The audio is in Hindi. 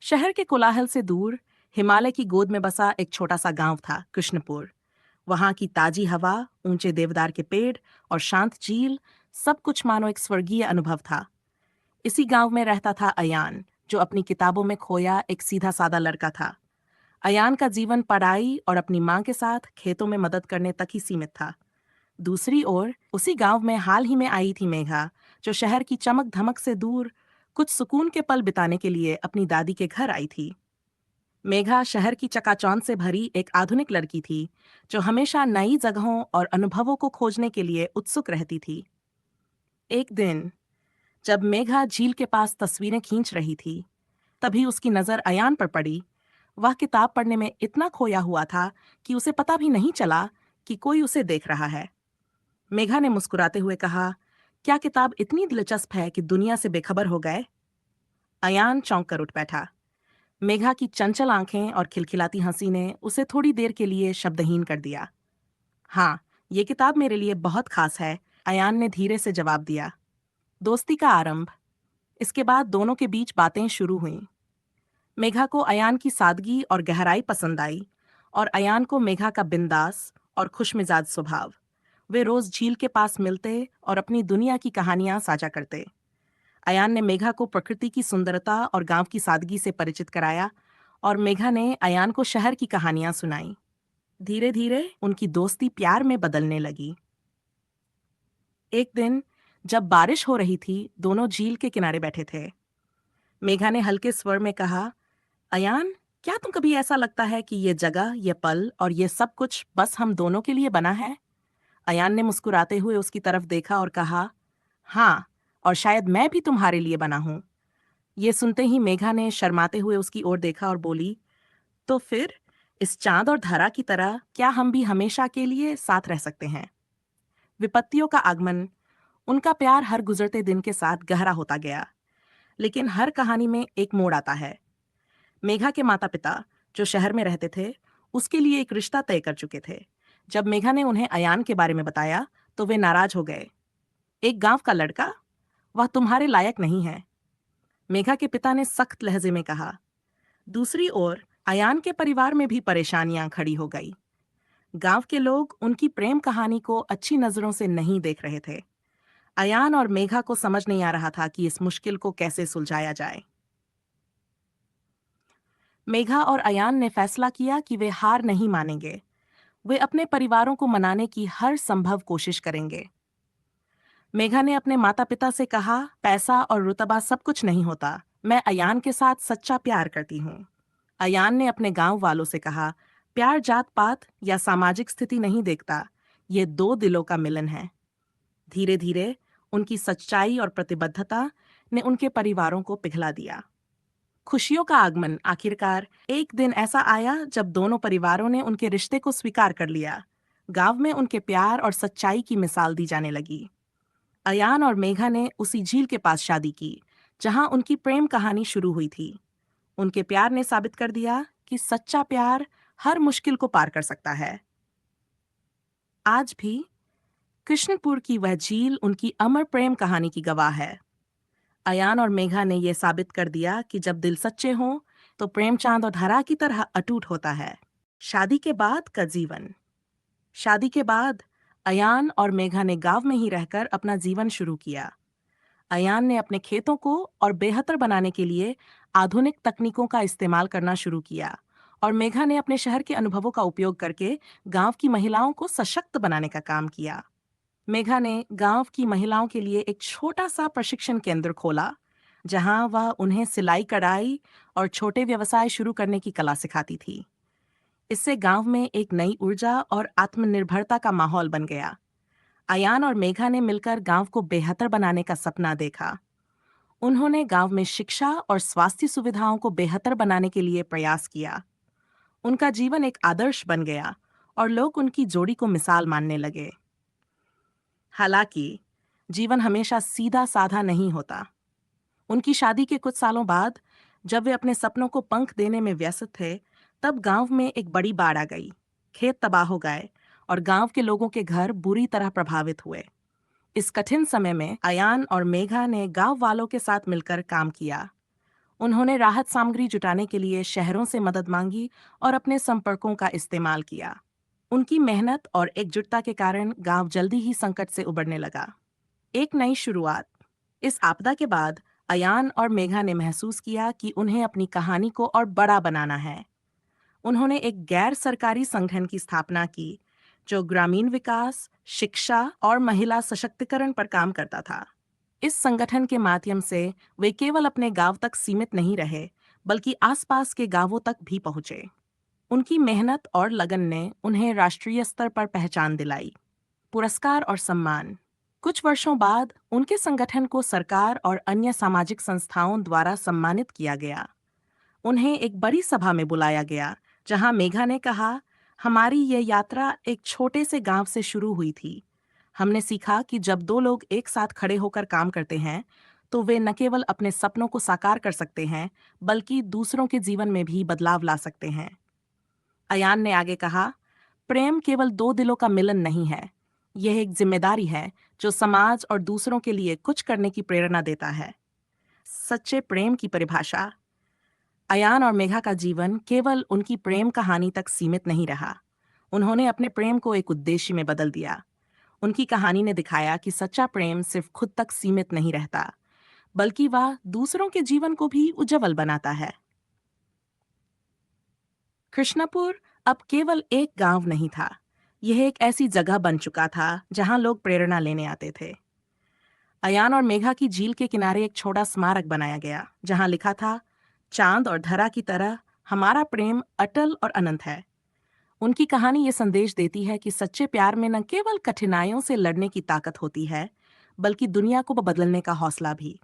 शहर के कोलाहल से दूर हिमालय की गोद में बसा एक छोटा सा गांव था, कृष्णपुर। वहां की ताजी हवा, ऊंचे देवदार के पेड़ और शांत झील, सब कुछ मानो एक स्वर्गीय अनुभव था। इसी गांव में रहता था अयान, जो अपनी किताबों में खोया एक सीधा सादा लड़का था। अयान का जीवन पढ़ाई और अपनी मां के साथ खेतों में मदद करने तक ही सीमित था। दूसरी ओर उसी गांव में हाल ही में आई थी मेघा, जो शहर की चमक धमक से दूर कुछ सुकून के पल बिताने के लिए अपनी दादी के घर आई थी। मेघा शहर की चकाचौंध से भरी एक आधुनिक लड़की थी, जो हमेशा नई जगहों और अनुभवों को खोजने के लिए उत्सुक रहती थी। एक दिन जब मेघा झील के पास तस्वीरें खींच रही थी, तभी उसकी नजर अयान पर पड़ी। वह किताब पढ़ने में इतना खोया हुआ था कि उसे पता भी नहीं चला कि कोई उसे देख रहा है। मेघा ने मुस्कुराते हुए कहा, क्या किताब इतनी दिलचस्प है कि दुनिया से बेखबर हो गए? अयान चौंक कर उठ बैठा। मेघा की चंचल आंखें और खिलखिलाती हंसी ने उसे थोड़ी देर के लिए शब्दहीन कर दिया। हाँ, ये किताब मेरे लिए बहुत खास है, अयान ने धीरे से जवाब दिया। दोस्ती का आरंभ। इसके बाद दोनों के बीच बातें शुरू हुईं। मेघा को अयान की सादगी और गहराई पसंद आई, और अयान को मेघा का बिंदास और खुशमिजाज स्वभाव। वे रोज झील के पास मिलते और अपनी दुनिया की कहानियां साझा करते। अयान ने मेघा को प्रकृति की सुंदरता और गांव की सादगी से परिचित कराया, और मेघा ने अयान को शहर की कहानियां सुनाई। धीरे धीरे उनकी दोस्ती प्यार में बदलने लगी। एक दिन जब बारिश हो रही थी, दोनों झील के किनारे बैठे थे। मेघा ने हल्के स्वर में कहा, अयान, क्या तुम कभी ऐसा लगता है कि ये जगह, ये पल और ये सब कुछ बस हम दोनों के लिए बना है? अयान ने मुस्कुराते हुए उसकी तरफ देखा और कहा, हाँ, और शायद मैं भी तुम्हारे लिए बना हूं। ये सुनते ही मेघा ने शर्माते हुए उसकी ओर देखा और बोली, तो फिर इस चांद और धरा की तरह क्या हम भी हमेशा के लिए साथ रह सकते हैं? विपत्तियों का आगमन। उनका प्यार हर गुजरते दिन के साथ गहरा होता गया, लेकिन हर कहानी में एक मोड़ आता है। मेघा के माता पिता, जो शहर में रहते थे, उसके लिए एक रिश्ता तय कर चुके थे। जब मेघा ने उन्हें अयान के बारे में बताया, तो वे नाराज हो गए। एक गांव का लड़का? वह तुम्हारे लायक नहीं है, मेघा के पिता ने सख्त लहजे में कहा। दूसरी ओर अयान के परिवार में भी परेशानियां खड़ी हो गई। गांव के लोग उनकी प्रेम कहानी को अच्छी नजरों से नहीं देख रहे थे। अयान और मेघा को समझ नहीं आ रहा था कि इस मुश्किल को कैसे सुलझाया जाए। मेघा और अयान ने फैसला किया कि वे हार नहीं मानेंगे। वे अपने परिवारों को मनाने की हर संभव कोशिश करेंगे। मेघा ने अपने माता पिता से कहा, पैसा और रुतबा सब कुछ नहीं होता, मैं अयान के साथ सच्चा प्यार करती हूँ। अयान ने अपने गांव वालों से कहा, प्यार जात पात या सामाजिक स्थिति नहीं देखता, ये दो दिलों का मिलन है। धीरे धीरे उनकी सच्चाई और प्रतिबद्धता ने उनके परिवारों को पिघला दिया। खुशियों का आगमन। आखिरकार एक दिन ऐसा आया जब दोनों परिवारों ने उनके रिश्ते को स्वीकार कर लिया। गांव में उनके प्यार और सच्चाई की मिसाल दी जाने लगी। अयान और मेघा ने उसी झील के पास शादी की, जहां उनकी प्रेम कहानी शुरू हुई थी। उनके प्यार ने साबित कर दिया कि सच्चा प्यार हर मुश्किल को पार कर सकता है। आज भी कृष्णपुर की वह झील उनकी अमर प्रेम कहानी की गवाह है। अयान और मेघा ने यह साबित कर दिया कि जब दिल सच्चे हों, तो प्रेम चांद और धरा की तरह अटूट होता है। शादी के बाद का जीवन। शादी के बाद अयान और मेघा ने गांव में ही रहकर अपना जीवन शुरू किया। अयान ने अपने खेतों को और बेहतर बनाने के लिए आधुनिक तकनीकों का इस्तेमाल करना शुरू किया, और मेघा ने अपने शहर के अनुभवों का उपयोग करके गांव की महिलाओं को सशक्त बनाने का काम किया। मेघा ने गांव की महिलाओं के लिए एक छोटा सा प्रशिक्षण केंद्र खोला, जहां वह उन्हें सिलाई कढ़ाई और छोटे व्यवसाय शुरू करने की कला सिखाती थी। इससे गांव में एक नई ऊर्जा और आत्मनिर्भरता का माहौल बन गया। अयान और मेघा ने मिलकर गांव को बेहतर बनाने का सपना देखा। उन्होंने गांव में शिक्षा और स्वास्थ्य सुविधाओं को बेहतर बनाने के लिए प्रयास किया। उनका जीवन एक आदर्श बन गया, और लोग उनकी जोड़ी को मिसाल मानने लगे। हालांकि जीवन हमेशा सीधा साधा नहीं होता। उनकी शादी के कुछ सालों बाद, जब वे अपने सपनों को पंख देने में व्यस्त थे, तब गांव में एक बड़ी बाढ़ आ गई। खेत तबाह हो गए, और गांव के लोगों के घर बुरी तरह प्रभावित हुए। इस कठिन समय में अयान और मेघा ने गांव वालों के साथ मिलकर काम किया। उन्होंने राहत सामग्री जुटाने के लिए शहरों से मदद मांगी और अपने संपर्कों का इस्तेमाल किया। उनकी मेहनत और एकजुटता के कारण गांव जल्दी ही संकट से उबरने लगा। एक नई शुरुआत। इस आपदा के बाद अयान और मेघा ने महसूस किया कि उन्हें अपनी कहानी को और बड़ा बनाना है। उन्होंने एक गैर सरकारी संगठन की स्थापना की, जो ग्रामीण विकास, शिक्षा और महिला सशक्तिकरण पर काम करता था। इस संगठन के माध्यम से वे केवल अपने गांव तक सीमित नहीं रहे, बल्कि आसपास के गांवों तक भी पहुंचे। उनकी मेहनत और लगन ने उन्हें राष्ट्रीय स्तर पर पहचान दिलाई। पुरस्कार और सम्मान। कुछ वर्षों बाद उनके संगठन को सरकार और अन्य सामाजिक संस्थाओं द्वारा सम्मानित किया गया। उन्हें एक बड़ी सभा में बुलाया गया, जहां मेघा ने कहा, हमारी यह यात्रा एक छोटे से गांव से शुरू हुई थी। हमने सीखा कि जब दो लोग एक साथ खड़े होकर काम करते हैं, तो वे न केवल अपने सपनों को साकार कर सकते हैं, बल्कि दूसरों के जीवन में भी बदलाव ला सकते हैं। अयान ने आगे कहा, प्रेम केवल दो दिलों का मिलन नहीं है, यह एक जिम्मेदारी है जो समाज और दूसरों के लिए कुछ करने की प्रेरणा देता है। सच्चे प्रेम की परिभाषा। अयान और मेघा का जीवन केवल उनकी प्रेम कहानी तक सीमित नहीं रहा। उन्होंने अपने प्रेम को एक उद्देश्य में बदल दिया। उनकी कहानी ने दिखाया कि सच्चा प्रेम सिर्फ खुद तक सीमित नहीं रहता, बल्कि वह दूसरों के जीवन को भी उज्जवल बनाता है। कृष्णपुर अब केवल एक गांव नहीं था, यह एक ऐसी जगह बन चुका था जहां लोग प्रेरणा लेने आते थे। अयान और मेघा की झील के किनारे एक छोटा स्मारक बनाया गया, जहां लिखा था, चांद और धरा की तरह हमारा प्रेम अटल और अनंत है। उनकी कहानी ये संदेश देती है कि सच्चे प्यार में न केवल कठिनाइयों से लड़ने की ताकत होती है, बल्कि दुनिया को बदलने का हौसला भी।